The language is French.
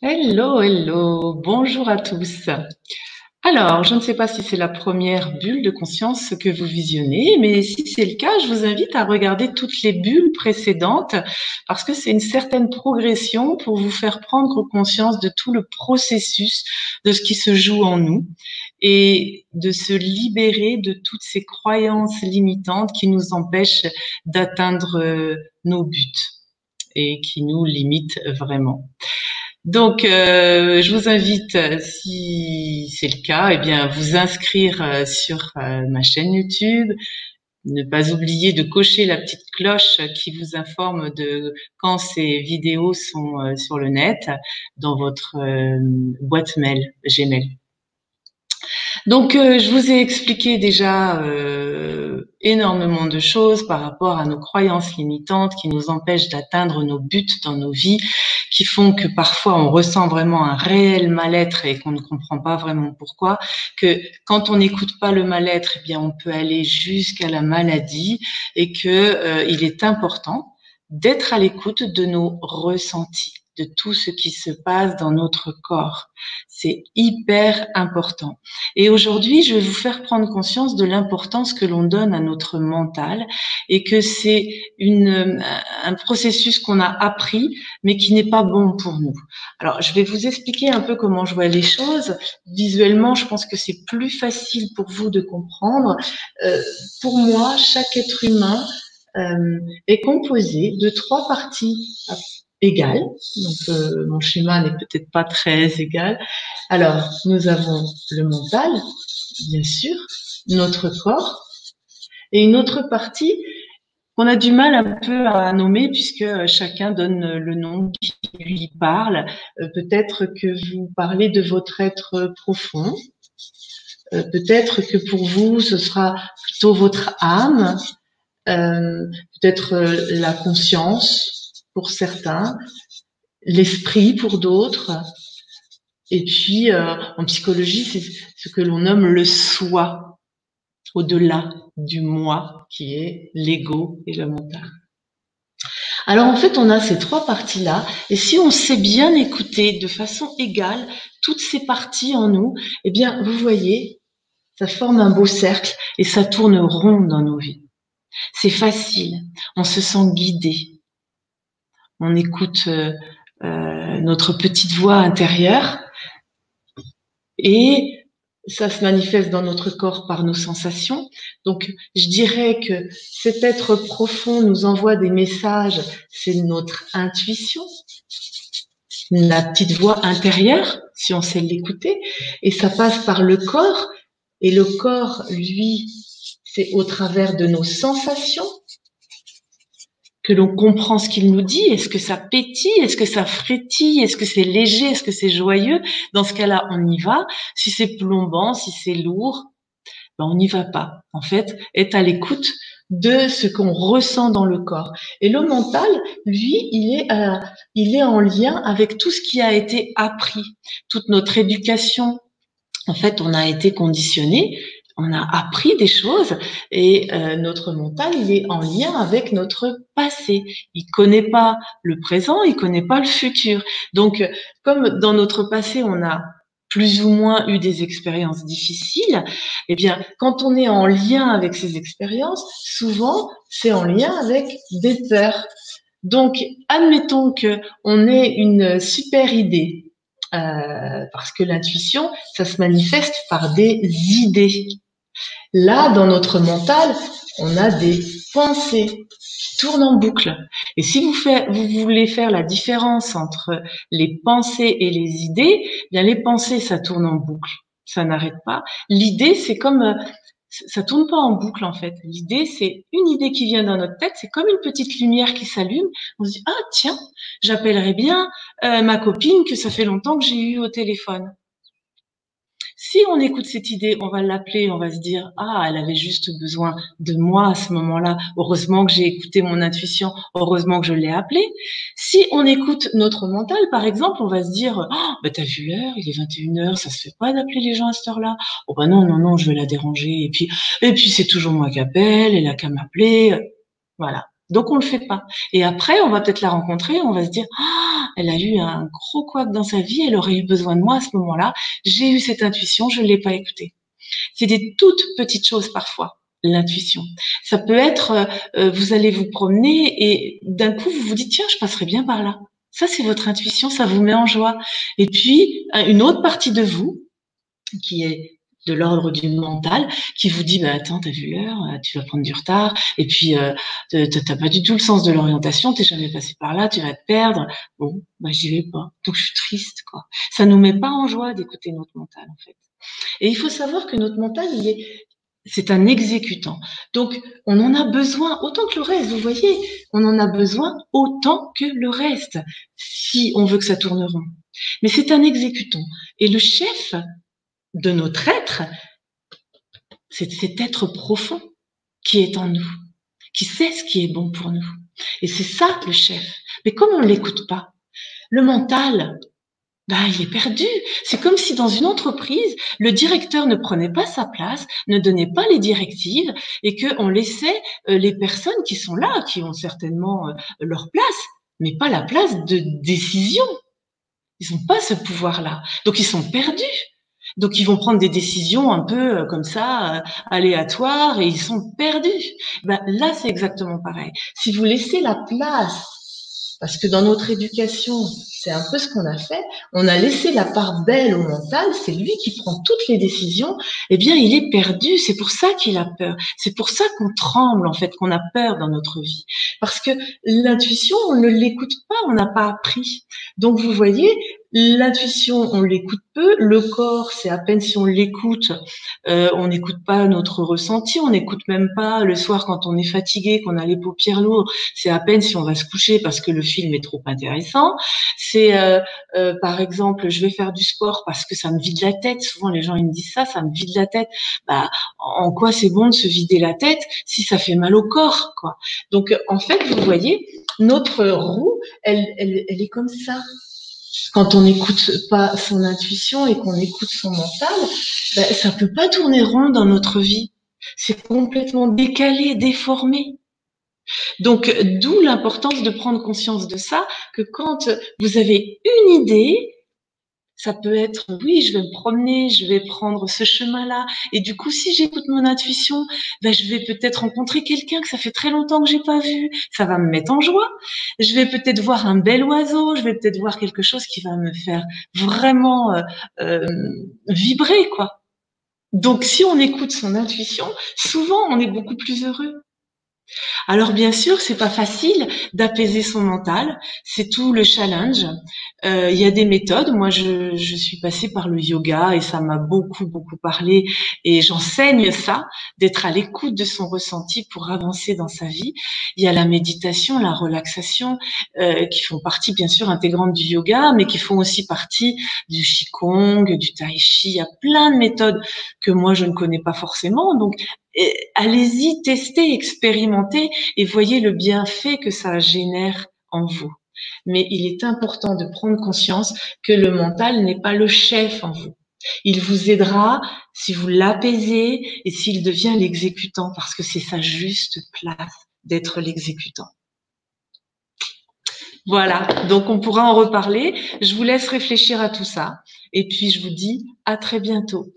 Hello, hello, bonjour à tous. Alors, je ne sais pas si c'est la première bulle de conscience que vous visionnez, mais si c'est le cas, je vous invite à regarder toutes les bulles précédentes parce que c'est une certaine progression pour vous faire prendre conscience de tout le processus de ce qui se joue en nous et de se libérer de toutes ces croyances limitantes qui nous empêchent d'atteindre nos buts et qui nous limitent vraiment. Donc, je vous invite, si c'est le cas, eh bien, vous inscrire sur ma chaîne YouTube. Ne pas oublier de cocher la petite cloche qui vous informe de quand ces vidéos sont sur le net dans votre boîte mail Gmail. Donc, je vous ai expliqué déjà énormément de choses par rapport à nos croyances limitantes qui nous empêchent d'atteindre nos buts dans nos vies, qui font que parfois on ressent vraiment un réel mal-être et qu'on ne comprend pas vraiment pourquoi, que quand on n'écoute pas le mal-être, eh bien on peut aller jusqu'à la maladie et que il est important d'être à l'écoute de nos ressentis, de tout ce qui se passe dans notre corps. C'est hyper important. Et aujourd'hui, je vais vous faire prendre conscience de l'importance que l'on donne à notre mental et que c'est un processus qu'on a appris, mais qui n'est pas bon pour nous. Alors, je vais vous expliquer un peu comment je vois les choses. Visuellement, je pense que c'est plus facile pour vous de comprendre. Pour moi, chaque être humain est composé de 3 parties égales. Donc, mon schéma n'est peut-être pas très égal. Alors, nous avons le mental, bien sûr, notre corps, et une autre partie qu'on a du mal un peu à nommer puisque chacun donne le nom qui lui parle. Peut-être que vous parlez de votre être profond. Peut-être que pour vous, ce sera plutôt votre âme. Peut-être la conscience pour certains, l'esprit pour d'autres. Et puis, en psychologie, c'est ce que l'on nomme le soi, au-delà du moi, qui est l'ego et le mental. Alors, en fait, on a ces 3 parties-là, et si on sait bien écouter de façon égale toutes ces parties en nous, eh bien, vous voyez, ça forme un beau cercle et ça tourne rond dans nos vies. C'est facile, on se sent guidé, on écoute notre petite voix intérieure, et ça se manifeste dans notre corps par nos sensations. Donc, je dirais que cet être profond nous envoie des messages, c'est notre intuition, la petite voix intérieure, si on sait l'écouter, et ça passe par le corps, et le corps, lui, c'est au travers de nos sensations que l'on comprend ce qu'il nous dit. Est-ce que ça pétille? Est-ce que ça frétille? Est-ce que c'est léger? Est-ce que c'est joyeux? Dans ce cas-là, on y va. Si c'est plombant, si c'est lourd, ben on n'y va pas. En fait, est à l'écoute de ce qu'on ressent dans le corps. Et le mental, lui, il est en lien avec tout ce qui a été appris, toute notre éducation. En fait, on a été conditionné, on a appris des choses et notre mental, il est en lien avec notre passé. Il connaît pas le présent, il connaît pas le futur. Donc, comme dans notre passé, on a plus ou moins eu des expériences difficiles, eh bien, quand on est en lien avec ces expériences, souvent, c'est en lien avec des peurs. Donc, admettons que on ait une super idée, parce que l'intuition, ça se manifeste par des idées. Là, dans notre mental, on a des pensées qui tournent en boucle. Et si vous voulez faire la différence entre les pensées et les idées, eh bien les pensées, ça tourne en boucle, ça n'arrête pas. L'idée, c'est comme ça tourne pas en boucle en fait. L'idée, c'est une idée qui vient dans notre tête, c'est comme une petite lumière qui s'allume. On se dit ah tiens, j'appellerais bien ma copine que ça fait longtemps que j'ai eu au téléphone. Si on écoute cette idée, on va l'appeler, on va se dire ah elle avait juste besoin de moi à ce moment-là. Heureusement que j'ai écouté mon intuition, heureusement que je l'ai appelée. Si on écoute notre mental, par exemple, on va se dire ah bah t'as vu l'heure, il est 21h, ça se fait pas d'appeler les gens à cette heure-là. Oh bah non non non, je vais la déranger et puis c'est toujours moi qui appelle, elle a qu'à m'appeler. Voilà. Donc, on le fait pas. Et après, on va peut-être la rencontrer, on va se dire, ah, elle a eu un gros couac dans sa vie, elle aurait eu besoin de moi à ce moment-là. J'ai eu cette intuition, je l'ai pas écoutée. C'est des toutes petites choses parfois, l'intuition. Ça peut être, vous allez vous promener et d'un coup, vous vous dites, tiens, je passerai bien par là. Ça, c'est votre intuition, ça vous met en joie. Et puis, une autre partie de vous, qui est de l'ordre du mental, qui vous dit, bah, attends, t'as vu l'heure, tu vas prendre du retard, et puis t'as pas du tout le sens de l'orientation, t'es jamais passé par là, tu vas te perdre. Bon, bah j'y vais pas. Donc je suis triste, quoi. Ça nous met pas en joie d'écouter notre mental, en fait. Et il faut savoir que notre mental, c'est un exécutant. Donc, on en a besoin autant que le reste. Vous voyez, on en a besoin autant que le reste, si on veut que ça tourne rond. Mais c'est un exécutant. Et le chef de notre être, c'est cet être profond qui est en nous, qui sait ce qui est bon pour nous. Et c'est ça le chef. Mais comme on ne l'écoute pas, le mental, bah, il est perdu. C'est comme si dans une entreprise, le directeur ne prenait pas sa place, ne donnait pas les directives et qu'on laissait les personnes qui sont là, qui ont certainement leur place, mais pas la place de décision. Ils n'ont pas ce pouvoir-là. Donc, ils sont perdus. Donc, ils vont prendre des décisions un peu comme ça, aléatoires, et ils sont perdus. Ben, là, c'est exactement pareil. Si vous laissez la place, parce que dans notre éducation, c'est un peu ce qu'on a fait, on a laissé la part belle au mental, c'est lui qui prend toutes les décisions, eh bien, il est perdu. C'est pour ça qu'il a peur. C'est pour ça qu'on tremble, en fait, qu'on a peur dans notre vie. Parce que l'intuition, on ne l'écoute pas, on n'a pas appris. Donc, vous voyez, l'intuition, on l'écoute peu. Le corps, c'est à peine si on l'écoute. On n'écoute pas notre ressenti. On n'écoute même pas le soir quand on est fatigué, qu'on a les paupières lourdes. C'est à peine si on va se coucher parce que le film est trop intéressant. C'est, par exemple, je vais faire du sport parce que ça me vide la tête. Souvent, les gens ils me disent ça, ça me vide la tête. Bah, en quoi c'est bon de se vider la tête si ça fait mal au corps, quoi. Donc, en fait, vous voyez, notre roue, elle est comme ça. Quand on n'écoute pas son intuition et qu'on écoute son mental, ben, ça peut pas tourner rond dans notre vie. C'est complètement décalé, déformé. Donc, d'où l'importance de prendre conscience de ça, que quand vous avez une idée, ça peut être, oui, je vais me promener, je vais prendre ce chemin-là. Et du coup, si j'écoute mon intuition, ben, je vais peut-être rencontrer quelqu'un que ça fait très longtemps que j'ai pas vu. Ça va me mettre en joie. Je vais peut-être voir un bel oiseau. Je vais peut-être voir quelque chose qui va me faire vraiment euh, vibrer, quoi. Donc, si on écoute son intuition, souvent, on est beaucoup plus heureux. Alors bien sûr, c'est pas facile d'apaiser son mental, c'est tout le challenge. Il y a des méthodes. Moi, je suis passée par le yoga et ça m'a beaucoup parlé. Et j'enseigne ça, d'être à l'écoute de son ressenti pour avancer dans sa vie. Il y a la méditation, la relaxation, qui font partie bien sûr intégrante du yoga, mais qui font aussi partie du qigong, du tai chi. Il y a plein de méthodes que moi je ne connais pas forcément. Donc allez-y, testez, expérimentez et voyez le bienfait que ça génère en vous. Mais il est important de prendre conscience que le mental n'est pas le chef en vous. Il vous aidera si vous l'apaisez et s'il devient l'exécutant, parce que c'est sa juste place d'être l'exécutant. Voilà, donc on pourra en reparler. Je vous laisse réfléchir à tout ça et puis je vous dis à très bientôt.